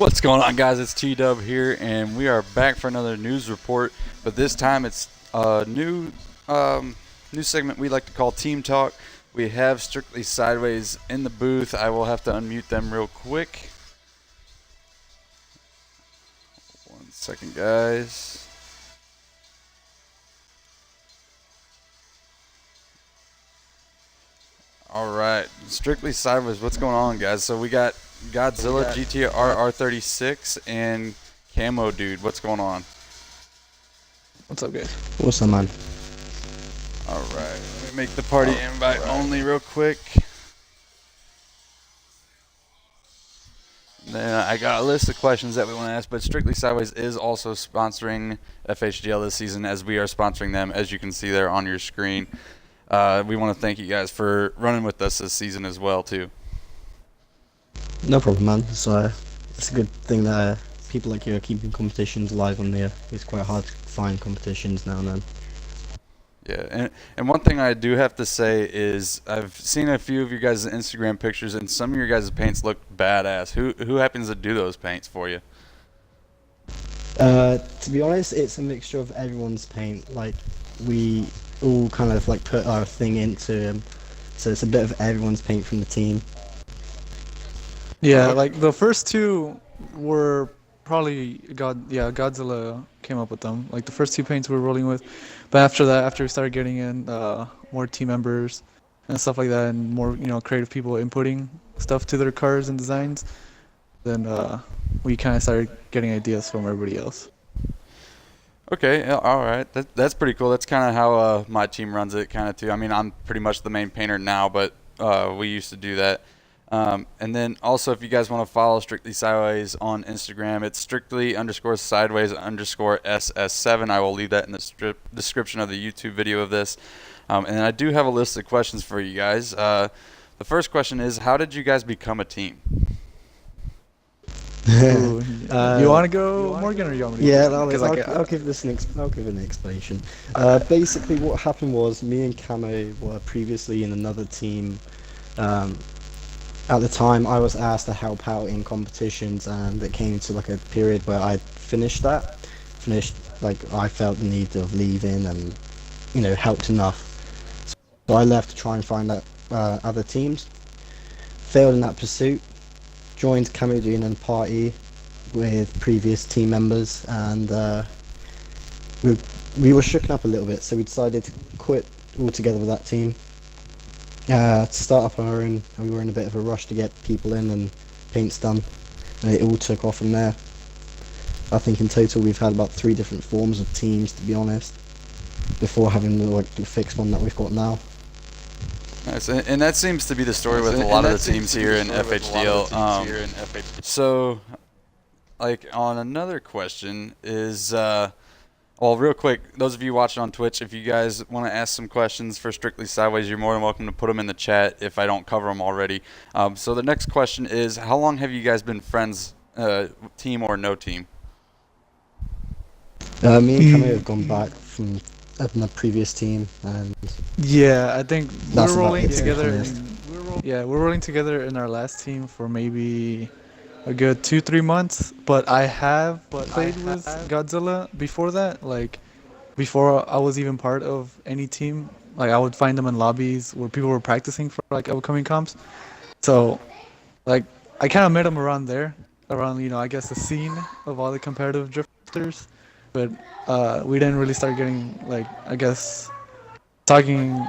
What's going on, guys? It's T-Dub here, and we are back for another news report. But this time it's a new segment we like to call Team Talk. We have Strictly Sideways in the booth. I will have to unmute them real quick. 1 second, guys. All right, Strictly Sideways. What's going on, guys? So we got Godzilla, GTR R36, and Camo Dude. What's going on? What's up, guys? What's up, man? All right, let me make the party invite only real quick. Then I got a list of questions that we want to ask, but Strictly Sideways is also sponsoring FHGL this season, as we are sponsoring them, as you can see there on your screen. We want to thank you guys for running with us this season as well, too. No problem, man. So it's a good thing that people like you are keeping competitions alive on there. It's quite hard to find competitions now and then. Yeah, and one thing I do have to say is I've seen a few of your guys' Instagram pictures, and some of your guys' paints look badass. Who happens to do those paints for you? To be honest, it's a mixture of everyone's paint. Like, we all kind of like put our thing into them. So it's a bit of everyone's paint from the team. Yeah, like the first two were probably Godzilla came up with them. Like the first two paints we were rolling with, but after that, after we started getting in more team members and stuff like that, and more creative people inputting stuff to their cars and designs, then we kind of started getting ideas from everybody else. Okay, all right, that's pretty cool. That's kind of how my team runs it, kind of too. I mean, I'm pretty much the main painter now, but we used to do that. And then also, if you guys want to follow Strictly Sideways on Instagram, it's strictly_sideways_SS7. I will leave that in the description of the YouTube video of this. And then I do have a list of questions for you guys. The first question is, how did you guys become a team? Ooh, you want to go, Morgan, or you want me to Yeah, go? Because I'll give this I'll give an explanation. Basically, what happened was me and Camo were previously in another team. Um, at the time, I was asked to help out in competitions, and it came to like a period where I finished that. Finished like I felt the need of leaving, and helped enough. So I left to try and find out other teams. Failed in that pursuit. Joined Camo and Party with previous team members, and we we were shooken up a little bit, so we decided to quit altogether with that team. To start up on our own, and we were in a bit of a rush to get people in and paints done, and it all took off from there. I think in total we've had about 3 different forms of teams, to be honest, before having the fixed one that we've got now. Nice. And that seems to be the story with a lot of the teams here in FHDL. So, like, on another question is, well, real quick, those of you watching on Twitch, if you guys want to ask some questions for Strictly Sideways, you're more than welcome to put them in the chat if I don't cover them already. So the next question is, how long have you guys been friends, team or no team? Me and Camo have gone back from the previous team, and yeah, I think that's we're about rolling it, to be together. honest. We're rolling together in our last team for maybe a good 2-3 months. But I have played with Godzilla before that. Like before I was even part of any team. Like I would find them in lobbies where people were practicing for like upcoming comps. So like I kind of met him around there, around I guess the scene of all the competitive drifters. But we didn't really start getting like I guess talking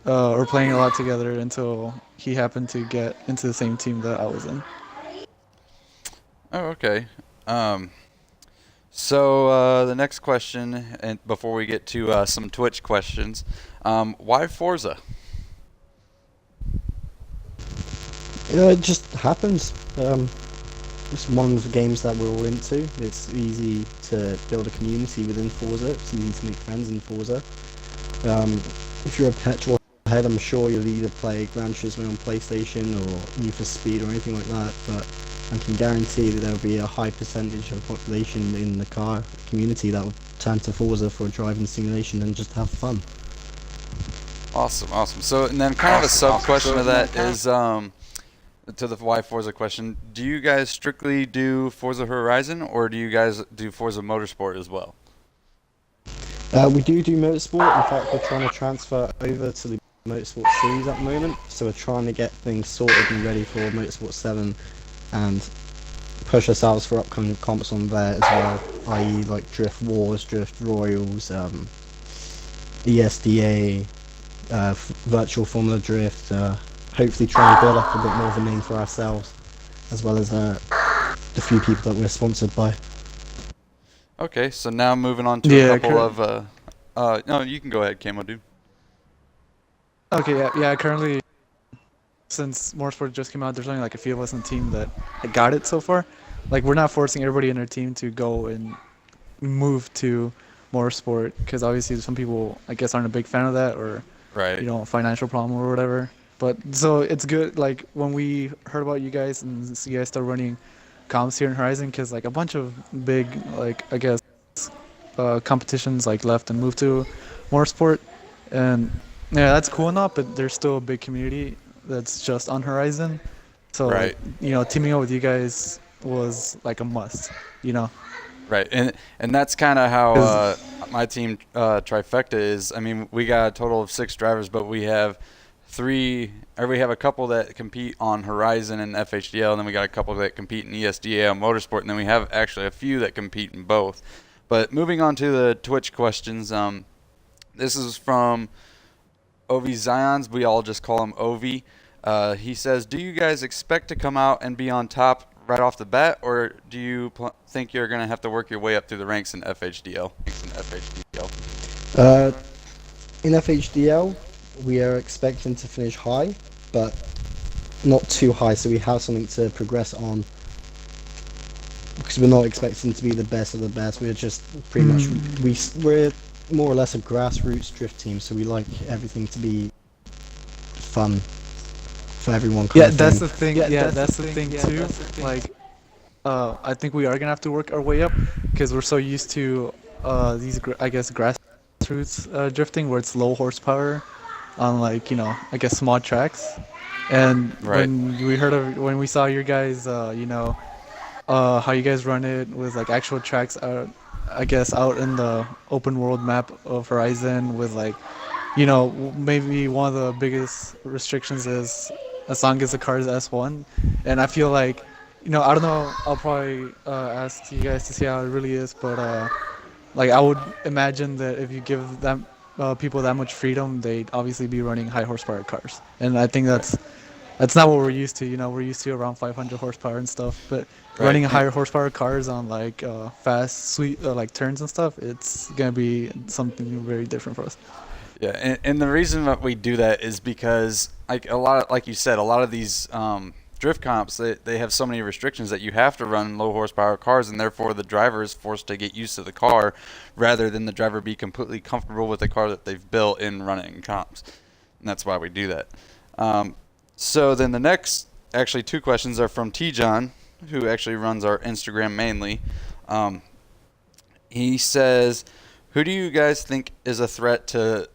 or playing a lot together until he happened to get into the same team that I was in. Oh, okay. So the next question, and before we get to some Twitch questions, why Forza? It just happens. It's one of the games that we're all into. It's easy to build a community within Forza. It's easy to make friends in Forza. If you're a petrol head, I'm sure you'll either play Gran Turismo on PlayStation or Need for Speed or anything like that, but I can guarantee that there'll be a high percentage of the population in the car community that will turn to Forza for a driving simulation and just have fun. Awesome. So, and then kind of a sub question to that is, to the why Forza question, do you guys strictly do Forza Horizon, or do you guys do Forza Motorsport as well? We do motorsport. In fact, we're trying to transfer over to the Motorsport series at the moment, so we're trying to get things sorted and ready for Motorsport 7 and push ourselves for upcoming comps on there as well, i.e. like Drift Wars, Drift Royals, ESDA, Virtual Formula Drift, hopefully try and build up a bit more of a name for ourselves, as well as the few people that we're sponsored by. Okay, so now moving on to a couple of, no, you can go ahead, Camo dude. Okay, yeah. Currently, since Motorsport just came out, there's only like a few of us in the team that got it so far. Like we're not forcing everybody in our team to go and move to Motorsport because obviously some people I guess aren't a big fan of that or Right. Financial problem or whatever. But so it's good like when we heard about you guys and see you guys start running comps here in Horizon because like a bunch of big like I guess competitions like left and moved to Motorsport and yeah that's cool enough but there's still a big community that's just on Horizon. So Right. teaming up with you guys was like a must, Right, and that's kind of how my team Trifecta is. I mean, we got a total of 6 drivers, but we have we have a couple that compete on Horizon and FHDL, and then we got a couple that compete in ESDA on Motorsport, and then we have actually a few that compete in both. But moving on to the Twitch questions, this is from Ovi Zions. We all just call him Ovi. He says, do you guys expect to come out and be on top right off the bat, or do you think you're going to have to work your way up through the ranks in FHDL? In FHDL, we are expecting to finish high, but not too high, so we have something to progress on. Because we're not expecting to be the best of the best. We're just pretty much we're more or less a grassroots drift team, so we like everything to be fun for everyone. Yeah, that's the thing. Yeah, that's the thing too. Like, I think we are gonna have to work our way up because we're so used to these I guess grassroots drifting where it's low horsepower on like I guess small tracks. And Right. when we saw your guys how you guys run it with like actual tracks out, I guess out in the open world map of Horizon with like maybe one of the biggest restrictions is as long as the car is S1. And I feel like, I don't know, I'll probably ask you guys to see how it really is, but like I would imagine that if you give them people that much freedom, they'd obviously be running high horsepower cars. And I think Right. that's not what we're used to. We're used to around 500 horsepower and stuff. But Right. running higher horsepower cars on like fast, sweet like turns and stuff, it's gonna be something very different for us. Yeah, and the reason that we do that is because, like a lot, like you said, a lot of these drift comps, they have so many restrictions that you have to run low horsepower cars, and therefore the driver is forced to get used to the car, rather than the driver be completely comfortable with the car that they've built in running comps, and that's why we do that. So then the next, actually, two questions are from T John, who actually runs our Instagram mainly. He says, who do you guys think is a threat to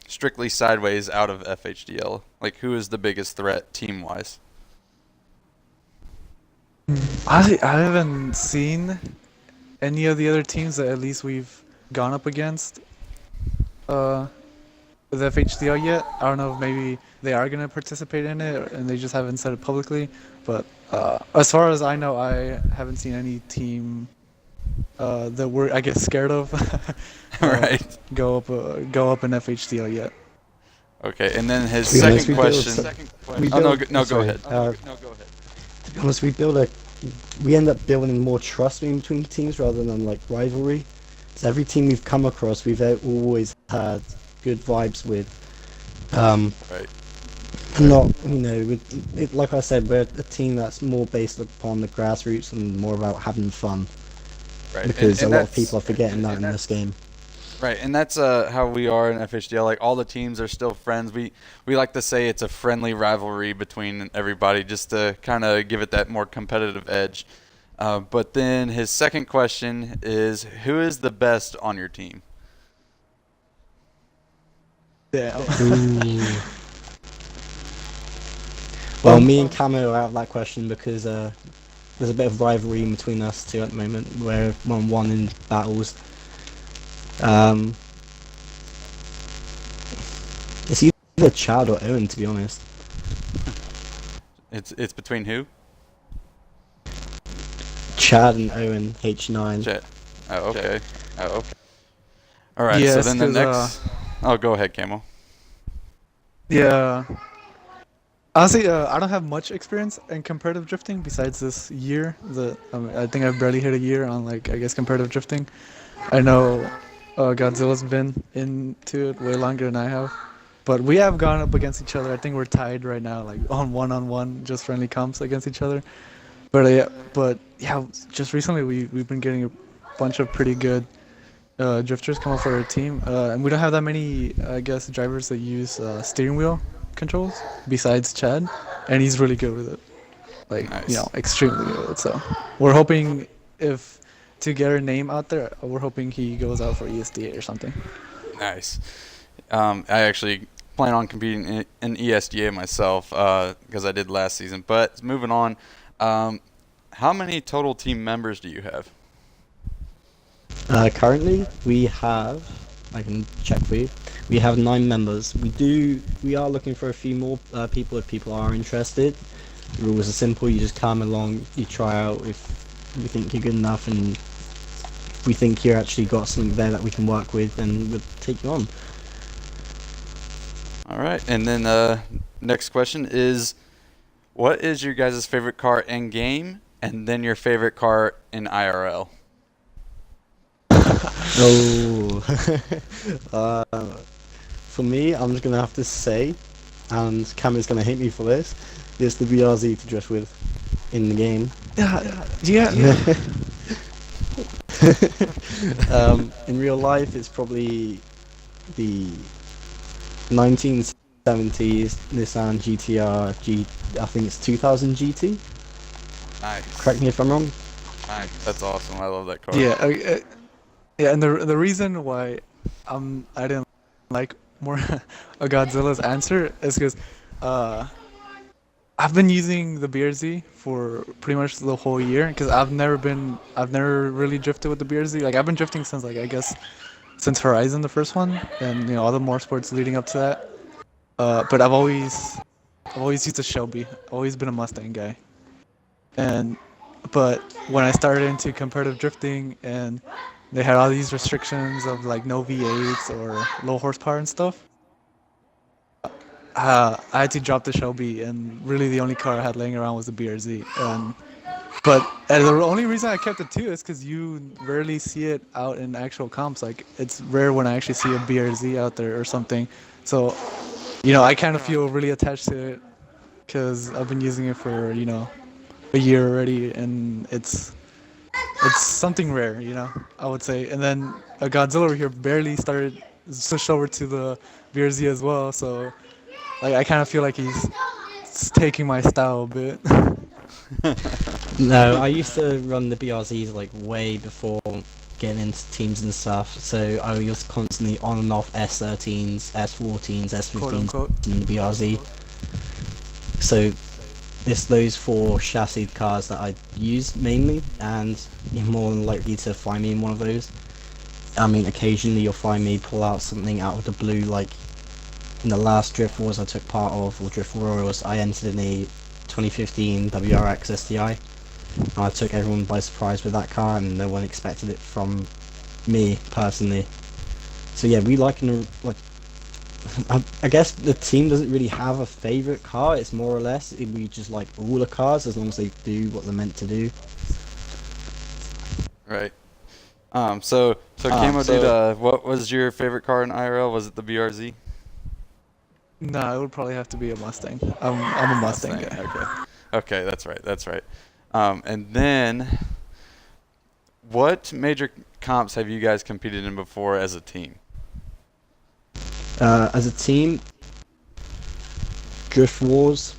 strictly sideways out of FHDL? Like, who is the biggest threat team-wise? I haven't seen any of the other teams that at least we've gone up against with FHDL yet. I don't know if maybe they are gonna participate in it and they just haven't said it publicly. But as far as I know, I haven't seen any team that we're I guess scared of Right. go up in FHDL yet. Okay, and then his To be honest, second question. we Oh, no, build, no, go sorry, ahead. to be honest, we end up building more trust in between teams rather than like rivalry. So every team we've come across, we've always had good vibes with. Right. Not, like I said, we're a team that's more based upon the grassroots and more about having fun. Right. Because And a lot of that's people are forgetting that in this game. right, and that's how we are in FHDL. Like, all the teams are still friends. We like to say it's a friendly rivalry between everybody, just to kind of give it that more competitive edge. But then his second question is, who is the best on your team? Yeah. Ooh. Well, me and Camo are out of that question because there's a bit of rivalry between us two at the moment. We're 1-1 in battles. It's either Chad or Owen, to be honest. It's between who? Chad and Owen, H9. Jet. Oh, okay. All right. Yes, so then the 'cause, next. Oh, go ahead, Camo. Yeah. Honestly, I don't have much experience in competitive drifting besides this year. I think I've barely hit a year on like I guess competitive drifting. I know Godzilla's been into it way longer than I have, but we have gone up against each other. I think we're tied right now, like on one, just friendly comps against each other. But yeah, just recently we've been getting a bunch of pretty good drifters come up for our team, and we don't have that many I guess drivers that use steering wheel controls besides Chad, and he's really good with it. Like Nice. extremely good with it. So we're hoping if to get our name out there, we're hoping he goes out for ESDA or something. Nice. I actually plan on competing in ESDA myself because I did last season. But moving on, how many total team members do you have? Currently, we have. I can check for you. We have 9 members. We are looking for a few more people if people are interested. The rules are simple. You just come along, you try out if you think you're good enough, and if we think you actually got something there that we can work with, then we'll take you on. All right. And then next question is, what is your guys' favorite car in game, and then your favorite car in IRL? Oh, for me, I'm just gonna have to say, and Cam is gonna hate me for this. It's the BRZ to drift with in the game. Yeah. In real life, it's probably the 1970s Nissan GTR I think it's 2000 GT. Nice. Correct me if I'm wrong. Nice. That's awesome. I love that car. Yeah, yeah, and the reason why I didn't like more a Godzilla's answer is because uh I've been using the BRZ for pretty much the whole year because I've never really drifted with the BRZ. Like I've been drifting since like I guess since Horizon the first one, and you know all the more sports leading up to that. But I've always used a Shelby. I've always been a Mustang guy. And but when I started into competitive drifting and they had all these restrictions of like no V8s or low horsepower and stuff, I had to drop the Shelby, and really the only car I had laying around was the BRZ. And the only reason I kept it too is because you rarely see it out in actual comps. Like it's rare when I actually see a BRZ out there or something. So you know I kind of feel really attached to it because I've been using it for a year already, and it's something rare, I would say. And then a Godzilla over here barely started switched over to the BRZ as well, so like I kind of feel like he's taking my style a bit. No, I used to run the BRZs like way before getting into teams and stuff. So I was constantly on and off S13s, S14s, Quote S15s unquote. in the BRZ. So it's those four chassis cars that I use mainly, and you're more than likely to find me in one of those. I mean, occasionally you'll find me pull out something out of the blue, like in the last Drift Wars I took part of, or Drift Royals, I entered in a 2015 WRX STI. And I took everyone by surprise with that car, and no one expected it from me personally. So yeah, we like I guess the team doesn't really have a favourite car. It's more or less we just like all the cars as long as they do what they're meant to do. Right. So Camo, dude, what was your favorite car in IRL? Was it the BRZ? Nah, it would probably have to be a Mustang. I'm a Mustang guy. Okay. Okay, that's right. That's right. And then, what major comps have you guys competed in before as a team? As a team, Drift Wars,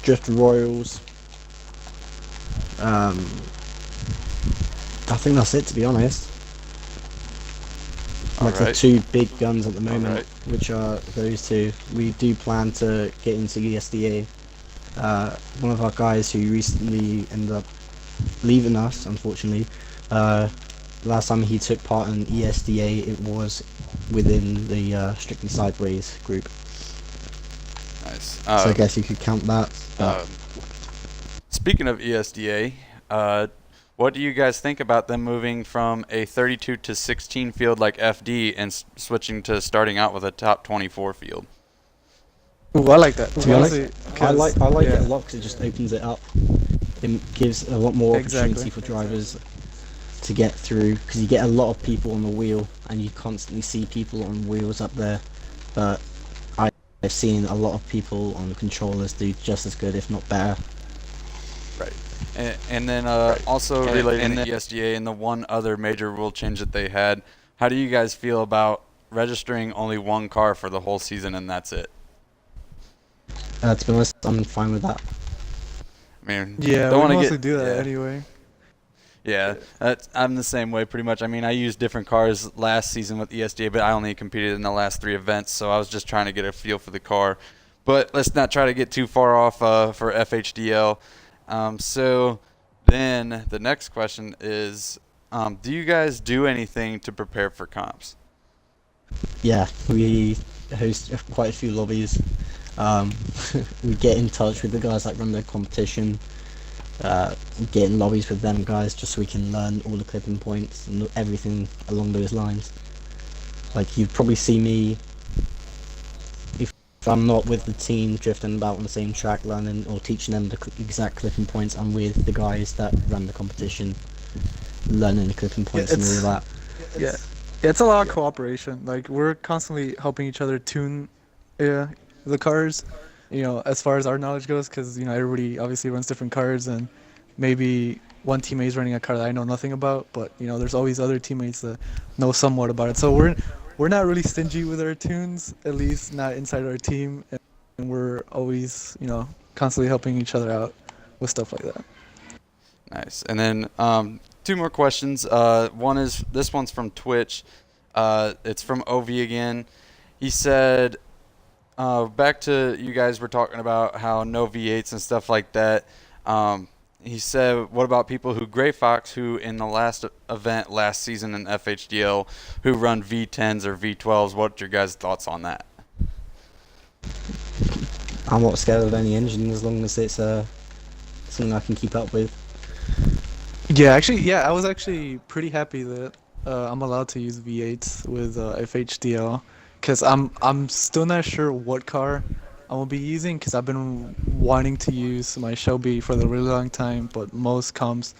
Drift Royals. I think that's it, to be honest. Like the two big guns at the moment, which are those two. We do plan to get into ESDA. One of our guys who recently ended up leaving us, unfortunately, last time he took part in ESDA, it was within the Strictly Sideways group. Nice. So I guess you could count that. Speaking of ESDA, what do you guys think about them moving from a 32 to 16 field like FD and switching to starting out with a top 24 field? Ooh, I like that. To be honest, I like yeah. it a lot because it just opens it up. It gives a lot more opportunity for drivers to get through, because you get a lot of people on the wheel and you constantly see people on wheels up there, but I've seen a lot of people on the controllers do just as good, if not better. Right. And then also relating to ESDA and the one other major rule change that they had, how do you guys feel about registering only one car for the whole season and that's it? To be honest, I'm fine with that. I mean, Yeah, don't we want to mostly get do that anyway. Yeah, I'm the same way pretty much. I mean, I used different cars last season with ESDA, but I only competed in the last 3 events, so I was just trying to get a feel for the car. But let's not try to get too far off for FHDL. So then the next question is, do you guys do anything to prepare for comps? Yeah, we host quite a few lobbies. We get in touch with the guys that run the competition. Get in lobbies with them guys just so we can learn all the clipping points and everything along those lines. Like, you'd probably see me, if I'm not with the team drifting about on the same track, learning or teaching them the exact clipping points, I'm with the guys that run the competition, learning the clipping points and all that. Yeah, it's a lot of cooperation. Like, we're constantly helping each other tune the cars, as far as our knowledge goes, because everybody obviously runs different cars, and maybe one teammate is running a car that I know nothing about, but there's always other teammates that know somewhat about it. So we're not really stingy with our tunes, at least not inside our team, and we're always constantly helping each other out. with stuff like that. Nice. And then 2 more questions. This one's from Twitch. It's from OV again. He said, back to you guys were talking about how no V8s and stuff like that. He said, what about people who Gray Fox, who in the last event last season in FHDL, who run V10s or V12s? What's your guys' thoughts on that? I'm not scared of any engine as long as it's something I can keep up with. Yeah, actually, yeah, I was actually pretty happy that I'm allowed to use V8s with FHDL, because I'm still not sure what car I will be using, because I've been wanting to use my Shelby for a really long time, but most comps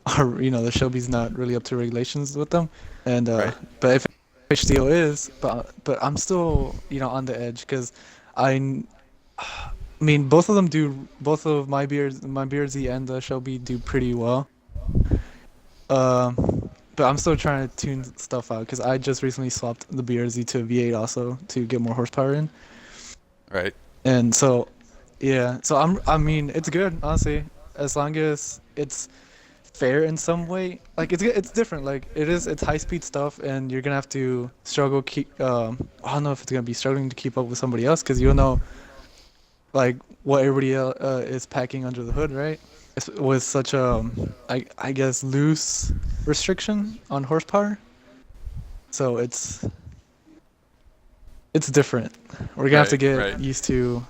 are, you know, the Shelby's not really up to regulations with them, and Right. but FHDL is, but I'm still, you know, on the edge, because I mean, both of my BRZ and the Shelby do pretty well. But I'm still trying to tune stuff out, because I just recently swapped the BRZ to a V8 also to get more horsepower in. Right. And so, yeah. So I mean, it's good, honestly, as long as it's fair in some way. Like it's different. Like it's high speed stuff, and you're gonna have to struggle I don't know if it's gonna be struggling to keep up with somebody else, because you don't know like what everybody else is packing under the hood, right? With such a I guess loose restriction on horsepower. So it's different. We're gonna have to get used to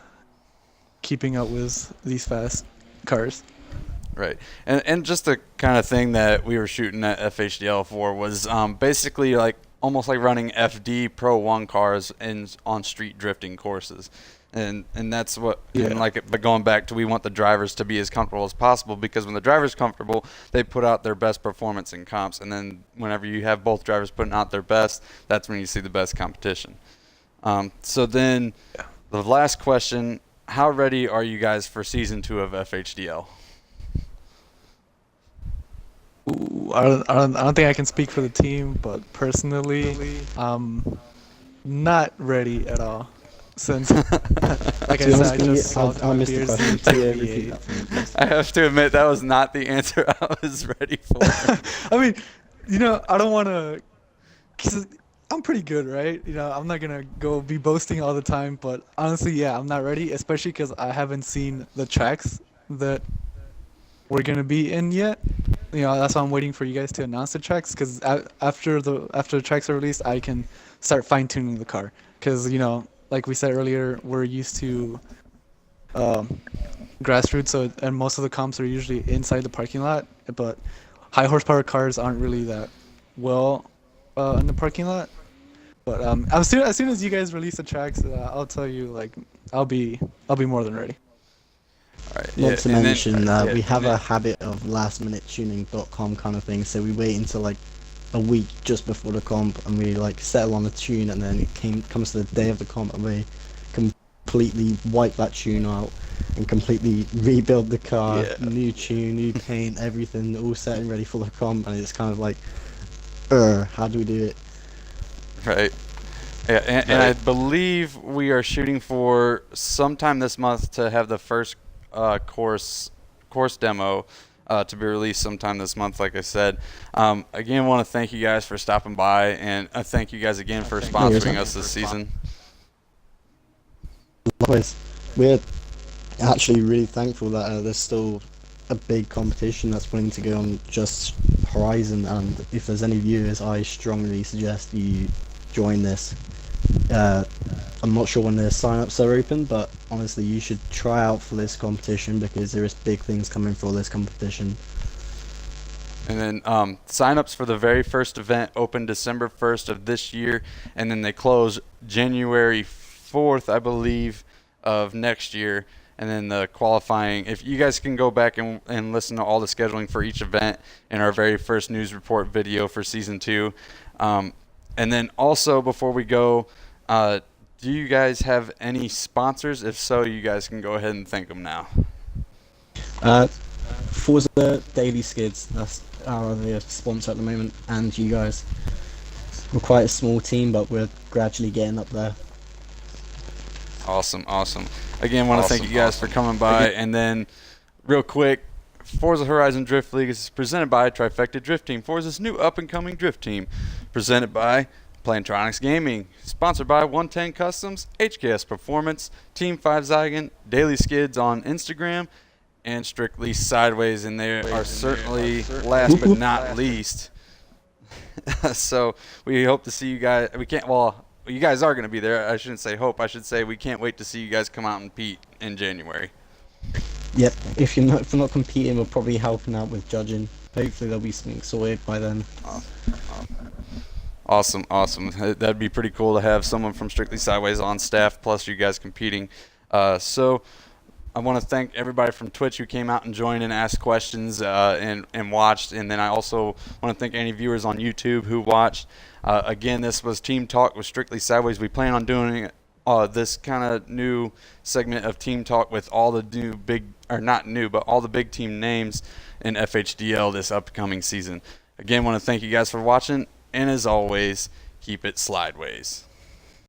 keeping up with these fast cars. Right. And just the kind of thing that we were shooting at FHDL for was basically like almost like running FD Pro 1 cars on street drifting courses. And that's what, and but going back to, we want the drivers to be as comfortable as possible, because when the driver's comfortable, they put out their best performance in comps. And then whenever you have both drivers putting out their best, that's when you see the best competition. So then the last question, how ready are you guys for Season 2 of FHDL? Ooh, I don't think I can speak for the team, but personally, not ready at all. Since, like I said, I just swapped my BRZ to V8. I have to admit, that was not the answer I was ready for. I mean, you know, I don't want to, because I'm pretty good, right? You know, I'm not going to go be boasting all the time, but honestly, yeah, I'm not ready, especially because I haven't seen the tracks that we're going to be in yet. You know, that's why I'm waiting for you guys to announce the tracks, because after the tracks are released, I can start fine-tuning the car. Because, you know, like we said earlier, we're used to grassroots, and most of the comps are usually inside the parking lot, but high horsepower cars aren't really that well in the parking lot. But as soon as you guys release the tracks, I'll tell you, like, I'll be more than ready. All right. Not to mention, we have a habit of lastminutetuning.com kind of thing, so we wait until like a week just before the comp, and we like settle on a tune, and then it comes to the day of the comp, and we completely wipe that tune out and completely rebuild the car, new tune, new paint, everything all set and ready for the comp, and it's kind of like, how do we do it? Right. Yeah, and I believe we are shooting for sometime this month to have the first course demo to be released sometime this month, like I said. Again, I want to thank you guys for stopping by, and I thank you guys again for sponsoring us this season. Likewise, we're actually really thankful that there's still a big competition that's willing to go on just Horizon, and if there's any viewers, I strongly suggest you join this. I'm not sure when the sign-ups are open, but honestly, you should try out for this competition, because there is big things coming for this competition. And then sign-ups for the very first event open December 1st of this year, and then they close January 4th, I believe, of next year. And then the qualifying, if you guys can go back and listen to all the scheduling for each event in our very first news report video for Season 2. And then also, before we go, do you guys have any sponsors? If so, you guys can go ahead and thank them now. Forza Daily Skids, that's our sponsor at the moment, and you guys. We're quite a small team, but we're gradually getting up there. Awesome. Again, want to thank you guys for coming by, and then real quick, Forza Horizon Drift League is presented by Trifecta Drift Team, Forza's new up-and-coming drift team. Presented by Plantronics Gaming. Sponsored by 110 Customs, HKS Performance, Team 5 Zygon, Daily Skids on Instagram, and Strictly Sideways. And they are certainly last but not least. So we hope to see you guys. You guys are going to be there. I shouldn't say hope. I should say we can't wait to see you guys come out and compete in January. Yep. If we're not competing, we're probably helping out with judging. Hopefully there'll be something sorted by then. Awesome. That'd be pretty cool to have someone from Strictly Sideways on staff, plus you guys competing. So I want to thank everybody from Twitch who came out and joined and asked questions and watched. And then I also want to thank any viewers on YouTube who watched. Again, this was Team Talk with Strictly Sideways. We plan on doing this kind of new segment of Team Talk with all the new all the big team names in FHDL this upcoming season. Again, want to thank you guys for watching. And as always, keep it slideways.